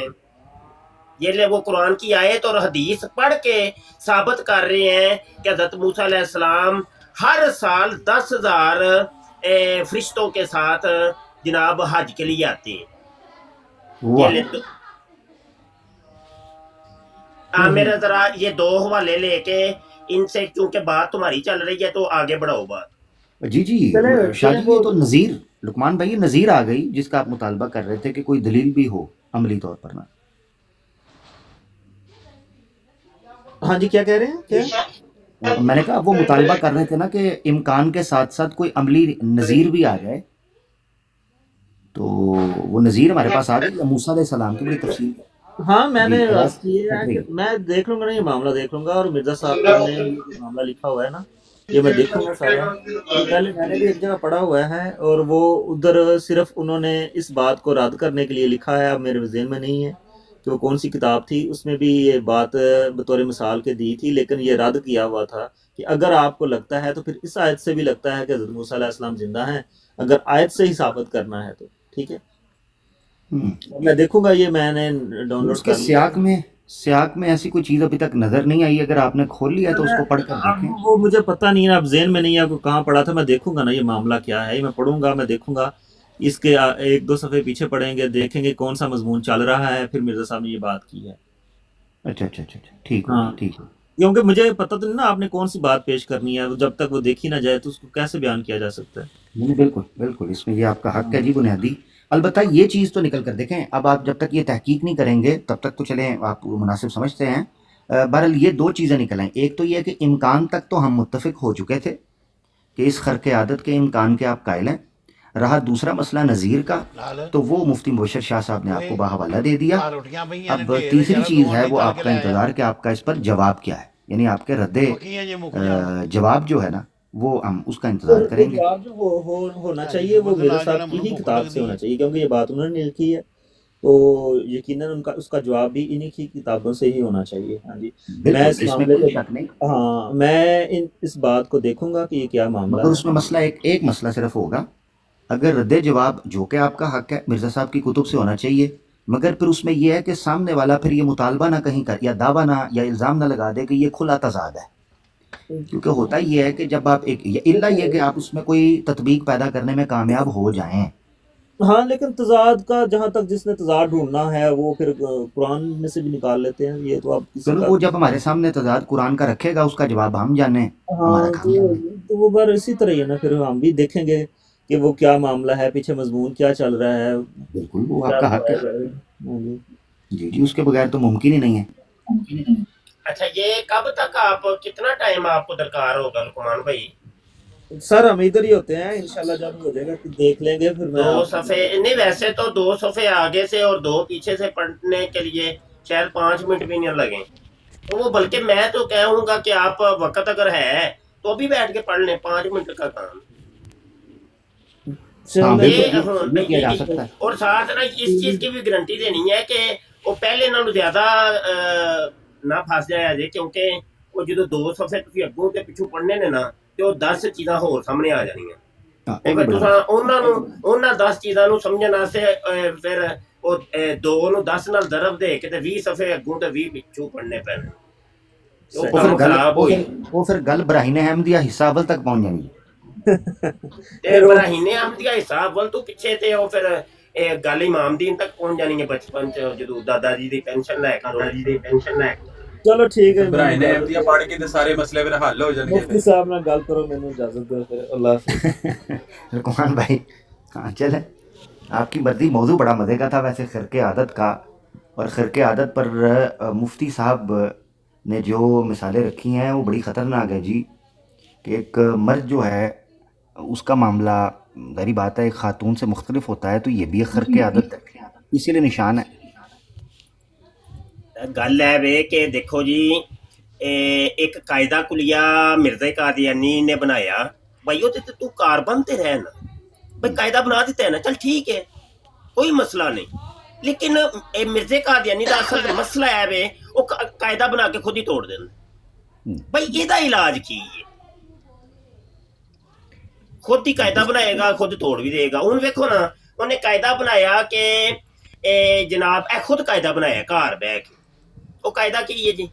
یہ وہ قرآن کی آیت اور حدیث پڑھ کے ثابت کر رہے ہیں کہ حضرت موسیٰ علیہ السلام ہر سال 10,000 فرشتوں کے ساتھ جناب حج کے لیے آتے ہیں. میرا ذرا یہ 2 حوالے لے کے ان سے کیونکہ بات تمہاری چل رہی ہے تو آگے بڑھاؤ بات. جی شاہ جی یہ تو نظیر لقمان بھائی نظیر آ گئی جس کا آپ مطالبہ کر رہے تھے کہ کوئی دلیل بھی ہو عملی طور پر. نا ہاں جی کیا کہہ رہے ہیں؟ کیا میں نے کہا وہ مطالبہ کر رہے تھے نا کہ امکان کے ساتھ ساتھ کوئی عملی نظیر بھی آ جائے تو وہ نظیر ہمارے پاس آ گئی موسیٰ علیہ السلام کی بڑی تفصیل. ہاں میں نے میں دیکھ لوں گا نا یہ معاملہ دیکھ لوں گا اور مرزا صاحب نے معاملہ لکھا ہوا ہے نا یہ میں دیکھوں گا سارا. پہلے میں نے بھی ایک جگہ پڑھا ہوا ہے اور وہ ادھر صرف انہوں نے اس بات کو رد کرنے کے لیے لکھا ہے. اب میرے ذہن میں نہیں ہے کہ وہ کون سی کتاب تھی. اس میں بھی یہ بات بطور مثال کے دی تھی لیکن یہ رد کیا ہوا تھا کہ اگر آپ کو لگتا ہے تو پھر اس آیت سے بھی لگتا ہے کہ حضرت موسیٰ علیہ السلام زندہ ہیں. اگر آیت سے ہی ثابت کرنا ہے تو ٹھیک ہے میں دیکھوں گا. یہ میں نے ڈاؤن لوڈ کر سیاق میں ایسی کوئی چیز ابھی تک نظر نہیں آئی. اگر آپ نے کھول لیا تو اس کو پڑھ کر دیکھیں. وہ مجھے پتہ نہیں ہے اب ذہن میں نہیں ہے کہ کہاں پڑھا تھا. میں دیکھوں گا نا یہ معاملہ کیا ہے. میں پڑھوں گا میں دیکھوں گا اس کے ایک دو صفحے پیچھے پڑھیں گے، دیکھیں گے کون سا مضمون چل رہا ہے، پھر مرزا صاحب نے یہ بات کی ہے۔ اچھا اچھا اچھا اچھا، ٹھیک ہاں ہے ٹھیک ہے۔ کیونکہ مجھے پتہ تو نہیں نا آپ نے کون سی بات پیش کرنی ہے، جب تک وہ دیکھی نہ جائے تو اس کو کیسے بیان کیا جا سکتا ہے؟ نہیں بالکل بالکل، اس میں یہ آپ کا حق ہے جی بنیادی۔ البتہ یہ چیز تو نکل کر دیکھیں، اب آپ جب تک یہ تحقیق نہیں کریں گے تب تک تو چلیں آپ مناسب سمجھتے ہیں۔ بہرحال یہ دو چیزیں نکل آئیں، ایک تو یہ ہے کہ امکان تک تو ہم متفق ہو چکے تھے کہ اس خرق عادت کے امکان کے آپ قائل ہیں۔ رہا دوسرا مسئلہ نظیر کا، تو وہ مفتی مبشر شاہ صاحب نے آپ کو باحوالہ دے دیا۔ اب تیسری چیز ہے وہ آپ کا انتظار کہ آپ کا اس پر جواب کیا ہے، یعنی آپ کے رد جواب جو ہے نا وہ ہم اس کا انتظار کریں گے۔ جواب جو ہونا چاہیے وہ مرزا صاحب کی ہی کتاب سے ہونا چاہیے، کیونکہ یہ بات انہوں نے لکھی ہے تو یقیناً اس کا جواب بھی انہی کی کتابوں سے ہی ہونا چاہیے۔ ہاں جی، میں اس معاملے کو میں اس بات کو دیکھوں گا کہ یہ کیا معاملہ ہے۔ مگر اس میں مسئلہ ایک مسئلہ صرف ہوگا، اگر رد جواب جو کہ آپ کا حق ہے مرزا صاحب کی کتب سے ہونا چاہیے، مگر پھر اس میں یہ ہے کہ سامنے والا پھر یہ مطالبہ نہ کہیں کر یا دعویٰ نہ یا الزام نہ لگا دے کہ یہ کھلا تضاد ہے، کیونکہ ہوتا یہ ہے کہ جب آپ ایک الا یہ کہ آپ اس میں کوئی تطبیق پیدا کرنے میں کامیاب ہو جائیں۔ ہاں لیکن تضاد کا جہاں تک جس نے تضاد ڈھونڈنا ہے وہ پھر قرآن میں سے بھی نکال لیتے ہیں، یہ تو آپ چلو وہ جب ہمارے سامنے تضاد قرآن کا رکھے گا اس کا جواب ہم جانیں، ہمارا کام جانیں۔ تو وہ بار اسی طرح ہی ہے نا، پھر ہم بھی دیکھیں گے کہ وہ کیا معاملہ ہے، پیچھے مضمون کیا چل رہا ہے۔ بالکل وہ آپ کا حق ہے جی جی، اس کے بغیر تو ممکن ہی نہیں ہے۔ اچھا یہ کب تک آپ کتنا ٹائم آپ کو درکار ہوگا لقمان بھائی؟ سر ہم ادھر ہی ہوتے ہیں، انشاءاللہ جب ہو جائے گا دیکھ لیں گے۔ پھر دو صفحے نہیں، ویسے تو 2 صفحے آگے سے اور 2 پیچھے سے پڑھنے کے لیے شاید 5 منٹ بھی نہیں لگیں، تو وہ بلکہ میں تو کہوں گا کہ آپ وقت اگر ہے تو ابھی بیٹھ کے پڑھ لیں، 5 منٹ کا کام۔ اور ساتھ نا اس چیز کی بھی گارنٹی دینی ہے کہ وہ پہلے نالوں زیادہ نہ پھنس جائے، کیونکہ وہ جدو 2 صفحے تسی اگوں تے پچھوں پڑھنے نے نا تو 10 چیزاں ہور سامنے آ جانیاں، اگر تساں انہاں 10 چیزاں نو سمجھن واسطے پھر وہ 2 نو 10 نال ضرب دے کے 20 صفحے اگوں تے 20 پچھوں پڑھنے پینے، وہ پھر گل براہین احمدیہ حصہ اول تک پہنچ جانی ہے۔ براہین احمدیہ حصہ اول تو پیچھے تے وہ پھر گل امام دین تک پہنچ جانی ہے، بچپن چ جدو دادا جی دی پینشن لے کے۔ چلو ٹھیک ہے، براہین احمدیہ پڑھ کے تے سارے مسئلے پھر حل ہو جان گے۔ مفتی صاحب نال گل کرو، مینوں اجازت دو، پھر اللہ حافظ۔ لقمان بھائی ہاں چلیں، آپ کی مرضی۔ موضوع بڑا مزے کا تھا ویسے خرق عادت کا، اور خرق عادت پر مفتی صاحب نے جو مثالیں رکھی ہیں وہ بڑی خطرناک ہے جی، کہ ایک مرد جو ہے اس کا معاملہ ظاہری بات ہے ایک خاتون سے مختلف ہوتا ہے، تو یہ بھی ایک خرق عادت ہے، اسی لیے نشان ہے۔ گل ہے وے کہ دیکھو جی، ایک قاعدہ کلیہ مرزا قادیانی نے بنایا، بھائی وہ تو کاربن تے رہنا، بھائی قاعدہ بنا دیتا ہے نا، چل ٹھیک ہے کوئی مسئلہ نہیں، لیکن مرزا قادیانی دا اصل مسئلہ ہے وے وہ قاعدہ بنا کے خود ہی توڑ دینا، بھائی یہ دا علاج کی ہے، خود ہی قاعدہ بنائے گا خود توڑ بھی دے گا۔ ہوں ویکھو نا، انہیں قاعدہ بنایا کہ جناب اے خود قاعدہ بنایا گھر بہ کے، وہ قاعدہ کی ہے جی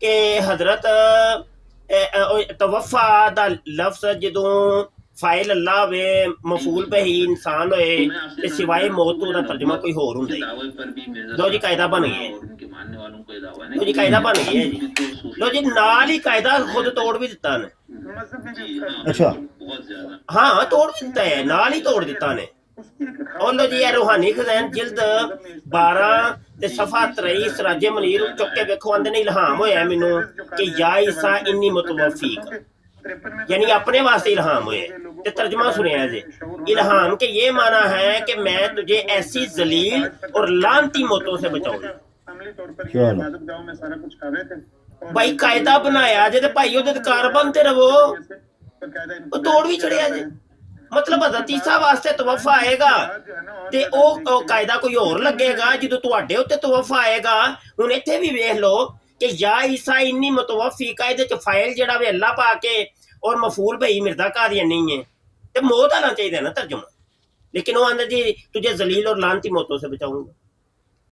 کہ حضرت توفا دا لفظ جدوں فائل اللہ ہوئے مفعول بہ ہی انسان ہوئے تے سوائے موت تو دا ترجمہ کوئی ہور ہوندا ہے۔ لو جی قاعدہ بن گیا ہے، لو جی قاعدہ بن گیا ہے جی، لو جی نال ہی قاعدہ خود توڑ بھی دیتا نے۔ اچھا ہاں توڑ بھی دیتا ہے، نال ہی توڑ دیتا نے۔ اور لو جی روحانی خزائن جلد 12 تے صفحہ 23 سراج منیر چک کے دیکھو، اندر الہام ہویا مینوں کہ یا عیسیٰ انی متوفیک، یعنی اپنے واسطے الہام ہوئے تے ترجمہ سنیا جی، الہام کے یہ معنی ہے کہ میں تجھے ایسی ذلیل اور لعنتی موتوں سے بچاؤں گا۔ بھائی قاعدہ بنایا جے تے بھائی وہ کاربن تے رہو، وہ توڑ بھی چڑھیا جی، مطلب حضرت عیسیٰ واسطے توفا آئے گا تے او قاعدہ کوئی اور لگے گا جدو تواڈے اوتے توفا آئے گا۔ ہن ایتھے بھی ویکھ لو کہ یا عیسیٰ انی متوفی کا دے چ فائل جڑا وے اللہ پا کے اور مفعول بھئی مرزا قادیانی ہے تے موت آنا چاہیے نا ترجمہ، لیکن وہ آندے جی تجھے ذلیل اور لعنتی موتوں سے بچاؤں گا۔